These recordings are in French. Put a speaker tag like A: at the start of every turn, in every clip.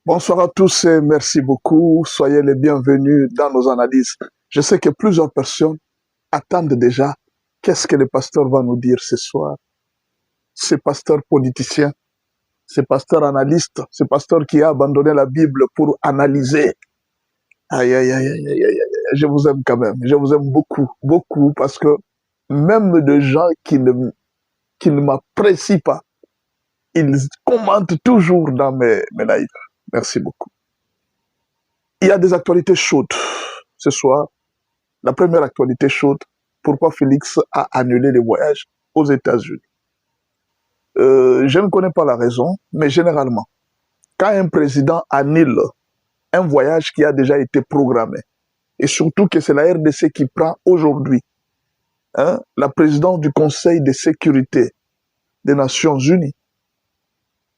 A: Bonsoir à tous et merci beaucoup. Soyez les bienvenus dans nos analyses. Je sais que plusieurs personnes attendent déjà qu'est-ce que le pasteur va nous dire ce soir. Ce pasteur politicien, ce pasteur analyste, ce pasteur qui a abandonné la Bible pour analyser. Aïe, aïe, aïe, aïe, aïe, aïe, aïe. Je vous aime quand même. Je vous aime beaucoup, beaucoup, parce que même des gens qui ne m'apprécient pas, ils commentent toujours dans mes lives. Merci beaucoup. Il y a des actualités chaudes ce soir. La première actualité chaude, pourquoi Félix a annulé les voyages aux États-Unis. Je ne connais pas la raison, mais généralement, quand un président annule un voyage qui a déjà été programmé, et surtout que c'est la RDC qui prend aujourd'hui la présidence du Conseil de sécurité des Nations Unies,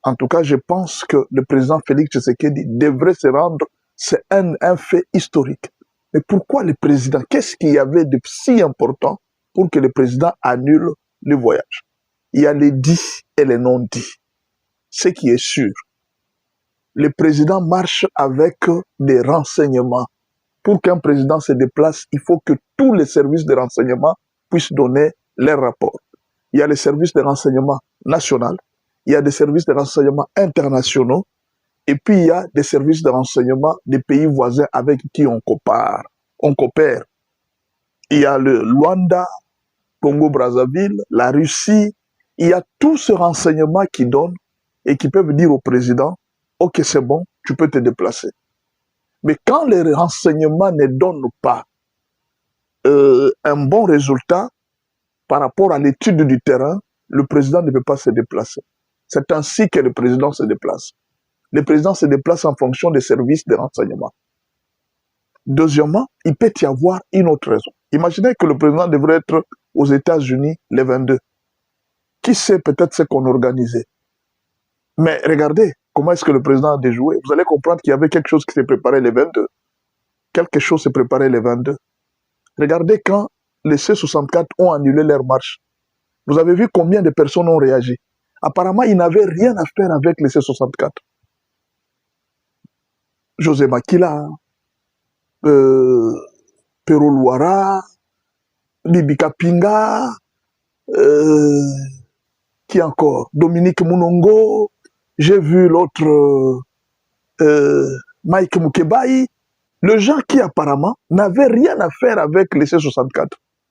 A: en tout cas, je pense que le président Félix Tshisekedi devrait se rendre. C'est un fait historique. Mais pourquoi le président? Qu'est-ce qu'il y avait de si important pour que le président annule le voyage? Il y a les dits et les non-dits. Ce qui est sûr, le président marche avec des renseignements. Pour qu'un président se déplace, il faut que tous les services de renseignement puissent donner leurs rapports. Il y a les services de renseignement national, il y a des services de renseignement internationaux, et puis il y a des services de renseignement des pays voisins avec qui on coopère. Il y a le Luanda, Congo-Brazzaville, la Russie. Il y a tout ce renseignement qui donne et qui peuvent dire au président, ok, c'est bon, tu peux te déplacer. Mais quand les renseignements ne donnent pas un bon résultat par rapport à l'étude du terrain, le président ne peut pas se déplacer. C'est ainsi que le président se déplace. Le président se déplace en fonction des services de renseignement. Deuxièmement, il peut y avoir une autre raison. Imaginez que le président devrait être aux États-Unis le 22. Qui sait peut-être ce qu'on organisait. Mais regardez comment est-ce que le président a déjoué. Vous allez comprendre qu'il y avait quelque chose qui s'est préparé le 22. Quelque chose s'est préparé le 22. Regardez quand les C-64 ont annulé leur marche. Vous avez vu combien de personnes ont réagi. Apparemment, ils n'avaient rien à faire avec les C-64. José Makila, Pero Luara, Bibi Kapinga, qui encore? Dominique Munongo, j'ai vu l'autre Mike Mukebai, le gens qui apparemment n'avaient rien à faire avec les C-64.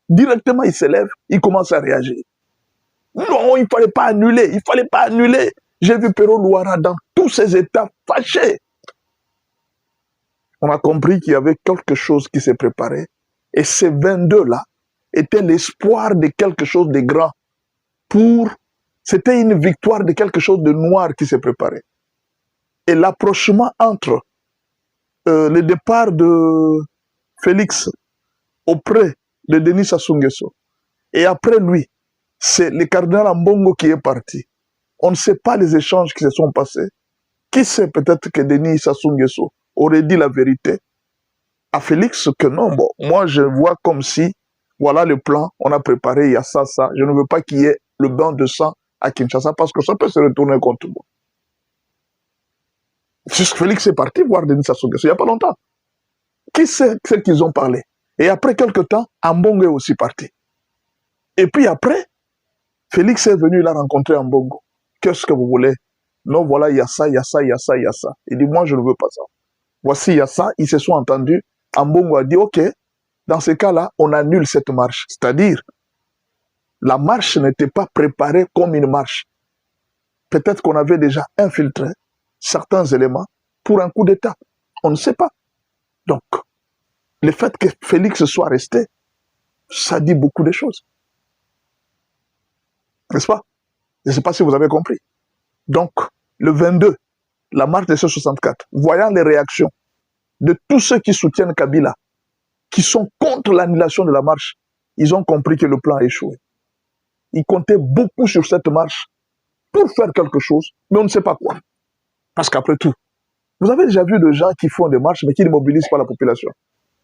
A: Directement, ils se lèvent, ils commencent à réagir. Non, il ne fallait pas annuler, il ne fallait pas annuler. J'ai vu Pero Luara dans tous ces états fâchés. On a compris qu'il y avait quelque chose qui s'est préparé. Et ces 22-là étaient l'espoir de quelque chose de grand. C'était une victoire de quelque chose de noir qui s'est préparé. Et l'approchement entre le départ de Félix auprès de Denis Sassou Nguesso et après lui, c'est le cardinal Mbongo qui est parti. On ne sait pas les échanges qui se sont passés. Qui sait peut-être que Denis Sassou Nguesso aurait dit la vérité à Félix que non, bon, moi je vois comme si, voilà le plan, on a préparé, il y a ça, ça. Je ne veux pas qu'il y ait le bain de sang à Kinshasa parce que ça peut se retourner contre moi. Félix est parti voir Denis Sassou Nguesso il n'y a pas longtemps. Qui sait ce qu'ils ont parlé? Et après quelques temps, Ambongo est aussi parti. Et puis après, Félix est venu, il a rencontré Ambongo. Qu'est-ce que vous voulez? Non, voilà, il y a ça, il y a ça, il y a ça, il y a ça. Il dit, moi, je ne veux pas ça. Voici, il y a ça, ils se sont entendus. Ambongo a dit, ok, dans ce cas-là, on annule cette marche. C'est-à-dire, la marche n'était pas préparée comme une marche. Peut-être qu'on avait déjà infiltré certains éléments pour un coup d'État. On ne sait pas. Donc, le fait que Félix soit resté, ça dit beaucoup de choses. N'est-ce pas? Je ne sais pas si vous avez compris. Donc, le 22, la marche des C-64, voyant les réactions de tous ceux qui soutiennent Kabila, qui sont contre l'annulation de la marche, ils ont compris que le plan a échoué. Ils comptaient beaucoup sur cette marche pour faire quelque chose, mais on ne sait pas quoi. Parce qu'après tout, vous avez déjà vu des gens qui font des marches, mais qui ne mobilisent pas la population.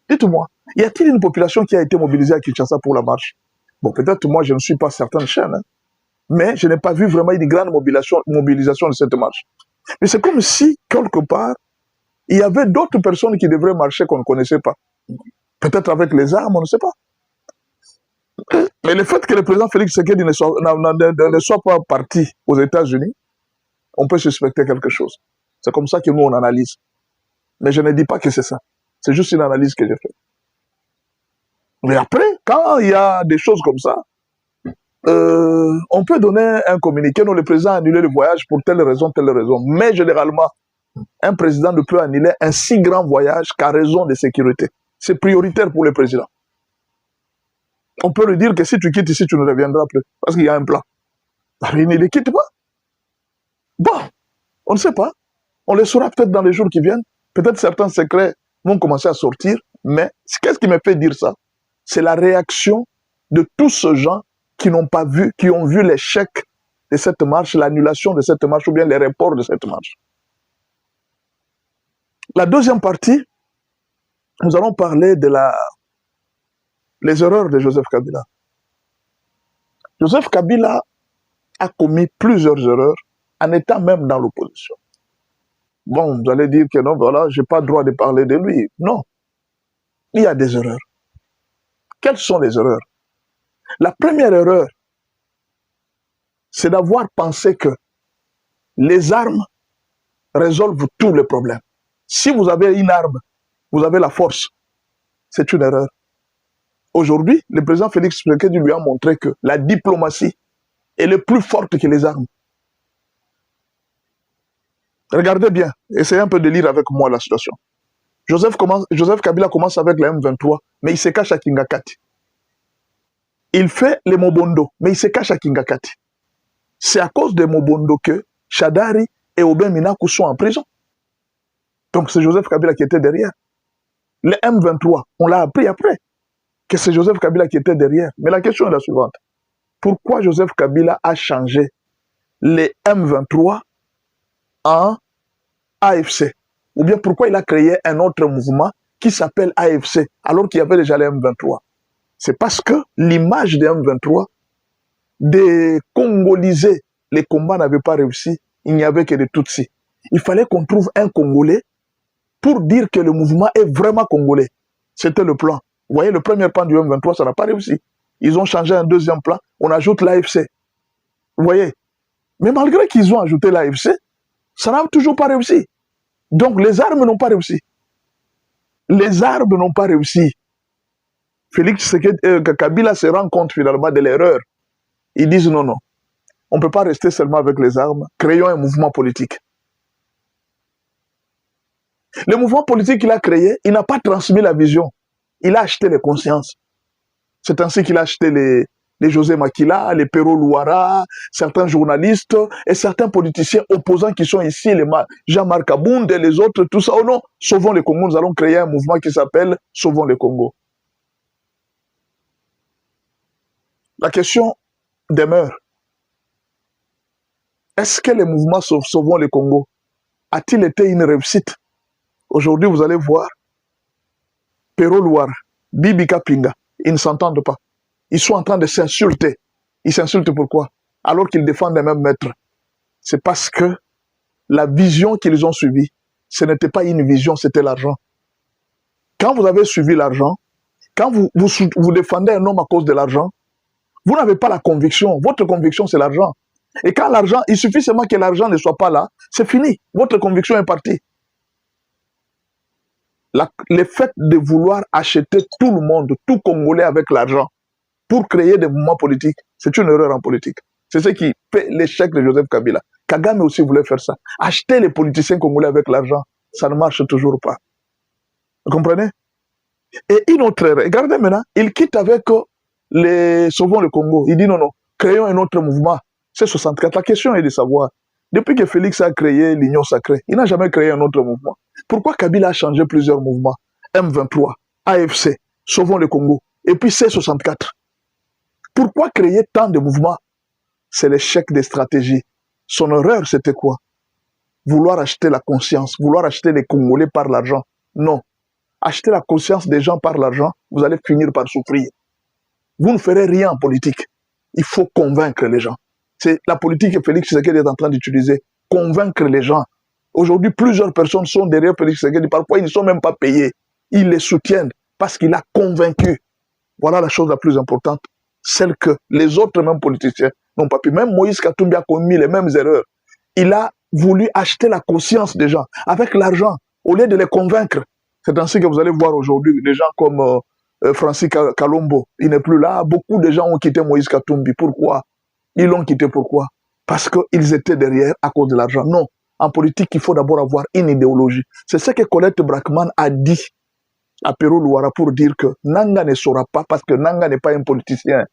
A: Dites-moi, y a-t-il une population qui a été mobilisée à Kinshasa pour la marche? Bon, peut-être moi, je ne suis pas certaine chaîne, mais je n'ai pas vu vraiment une grande mobilisation de cette marche. Mais c'est comme si, quelque part, il y avait d'autres personnes qui devraient marcher qu'on ne connaissait pas. Peut-être avec les armes, on ne sait pas. Mais le fait que le président Félix Tshisekedi ne soit pas parti aux États-Unis, on peut suspecter quelque chose. C'est comme ça que nous, on analyse. Mais je ne dis pas que c'est ça. C'est juste une analyse que j'ai faite. Mais après, quand il y a des choses comme ça, on peut donner un communiqué. Non, le président a annulé le voyage pour telle raison, telle raison. Mais généralement, un président ne peut annuler un si grand voyage qu'à raison de sécurité. C'est prioritaire pour le président. On peut lui dire que si tu quittes ici, tu ne reviendras plus. Parce qu'il y a un plan. Il ne les quitte pas. Bon, on ne sait pas. On les saura peut-être dans les jours qui viennent. Peut-être certains secrets vont commencer à sortir. Mais qu'est-ce qui me fait dire ça? C'est la réaction de tous ces gens qui n'ont pas vu, qui ont vu l'échec de cette marche, l'annulation de cette marche ou bien les reports de cette marche. La deuxième partie, nous allons parler de les erreurs de Joseph Kabila. Joseph Kabila a commis plusieurs erreurs en étant même dans l'opposition. Bon, vous allez dire que non, voilà, je n'ai pas le droit de parler de lui. Non, il y a des erreurs. Quelles sont les erreurs? La première erreur, c'est d'avoir pensé que les armes résolvent tous les problèmes. Si vous avez une arme, vous avez la force. C'est une erreur. Aujourd'hui, le président Félix Tshisekedi lui a montré que la diplomatie est plus forte que les armes. Regardez bien, essayez un peu de lire avec moi la situation. Joseph Kabila commence avec la M23, mais il se cache à Kingakati. Il fait les Mobondo, mais il se cache à Kingakati. C'est à cause de Mobondo que Shadari et Aubin Minakou sont en prison. Donc c'est Joseph Kabila qui était derrière. Les M23, on l'a appris après, que c'est Joseph Kabila qui était derrière. Mais la question est la suivante. Pourquoi Joseph Kabila a changé les M23 en AFC? Ou bien pourquoi il a créé un autre mouvement qui s'appelle AFC, alors qu'il y avait déjà les M23? C'est parce que l'image des M23, de congoliser les combats n'avait pas réussi, il n'y avait que des Tutsis. Il fallait qu'on trouve un Congolais pour dire que le mouvement est vraiment congolais. C'était le plan. Vous voyez, le premier plan du M23, ça n'a pas réussi. Ils ont changé un deuxième plan, on ajoute l'AFC. Vous voyez? Mais malgré qu'ils ont ajouté l'AFC, ça n'a toujours pas réussi. Donc les armes n'ont pas réussi. Les armes n'ont pas réussi. Félix Kabila se rend compte finalement de l'erreur. Ils disent non, non. On ne peut pas rester seulement avec les armes. Créons un mouvement politique. Le mouvement politique qu'il a créé, il n'a pas transmis la vision. Il a acheté les consciences. C'est ainsi qu'il a acheté les José Makila, les Pero Louara, certains journalistes et certains politiciens opposants qui sont ici, les Jean-Marc Abound et les autres, tout ça. Oh non, Sauvons le Congo, nous allons créer un mouvement qui s'appelle Sauvons le Congo. La question demeure. Est-ce que le mouvement Sauvons le Congo a-t-il été une réussite? Aujourd'hui, vous allez voir, Pero Louara, Bibi Kapinga, ils ne s'entendent pas. Ils sont en train de s'insulter. Ils s'insultent pourquoi? Alors qu'ils défendent les mêmes maîtres. C'est parce que la vision qu'ils ont suivie, ce n'était pas une vision, c'était l'argent. Quand vous avez suivi l'argent, quand vous défendez un homme à cause de l'argent, vous n'avez pas la conviction. Votre conviction, c'est l'argent. Et quand l'argent, il suffit seulement que l'argent ne soit pas là, c'est fini. Votre conviction est partie. Le fait de vouloir acheter tout le monde, tout Congolais avec l'argent, pour créer des mouvements politiques, c'est une erreur en politique. C'est ce qui fait l'échec de Joseph Kabila. Kagame aussi voulait faire ça. Acheter les politiciens congolais avec l'argent, ça ne marche toujours pas. Vous comprenez? Et une autre erreur, regardez maintenant, il quitte avec les Sauvons le Congo. Il dit non, non, créons un autre mouvement. C'est 64. La question est de savoir, depuis que Félix a créé l'Union sacrée, il n'a jamais créé un autre mouvement. Pourquoi Kabila a changé plusieurs mouvements? M23, AFC, Sauvons le Congo, et puis C64. Pourquoi créer tant de mouvements? C'est l'échec des stratégies. Son erreur, c'était quoi? Vouloir acheter la conscience, vouloir acheter les Congolais par l'argent. Non. Acheter la conscience des gens par l'argent, vous allez finir par souffrir. Vous ne ferez rien en politique. Il faut convaincre les gens. C'est la politique que Félix Tshisekedi est en train d'utiliser. convaincre les gens. Aujourd'hui, plusieurs personnes sont derrière Félix Tshisekedi. Parfois, ils ne sont même pas payés. Ils les soutiennent parce qu'il a convaincu. Voilà la chose la plus importante, celle que les autres mêmes politiciens n'ont pas pu. Même Moïse Katumbi a commis les mêmes erreurs. Il a voulu acheter la conscience des gens avec l'argent, au lieu de les convaincre. C'est ainsi que vous allez voir aujourd'hui des gens comme Francis Kalombo. Il n'est plus là. Beaucoup de gens ont quitté Moïse Katumbi. Pourquoi? Ils l'ont quitté pourquoi? Parce qu'ils étaient derrière à cause de l'argent. Non. En politique, il faut d'abord avoir une idéologie. C'est ce que Colette Brackman a dit à Pero Luara pour dire que Nanga ne saura pas parce que Nanga n'est pas un politicien.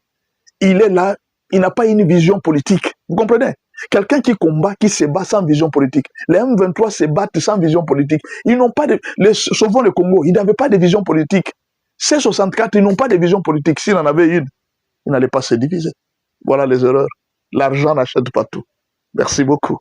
A: Il est là, il n'a pas une vision politique. Vous comprenez? Quelqu'un qui combat, qui se bat sans vision politique. Les M23 se battent sans vision politique. Ils n'ont pas de... Sauvons le Congo, ils n'avaient pas de vision politique. C64, ils n'ont pas de vision politique. S'ils en avaient une, ils n'allaient pas se diviser. Voilà les erreurs. L'argent n'achète pas tout. Merci beaucoup.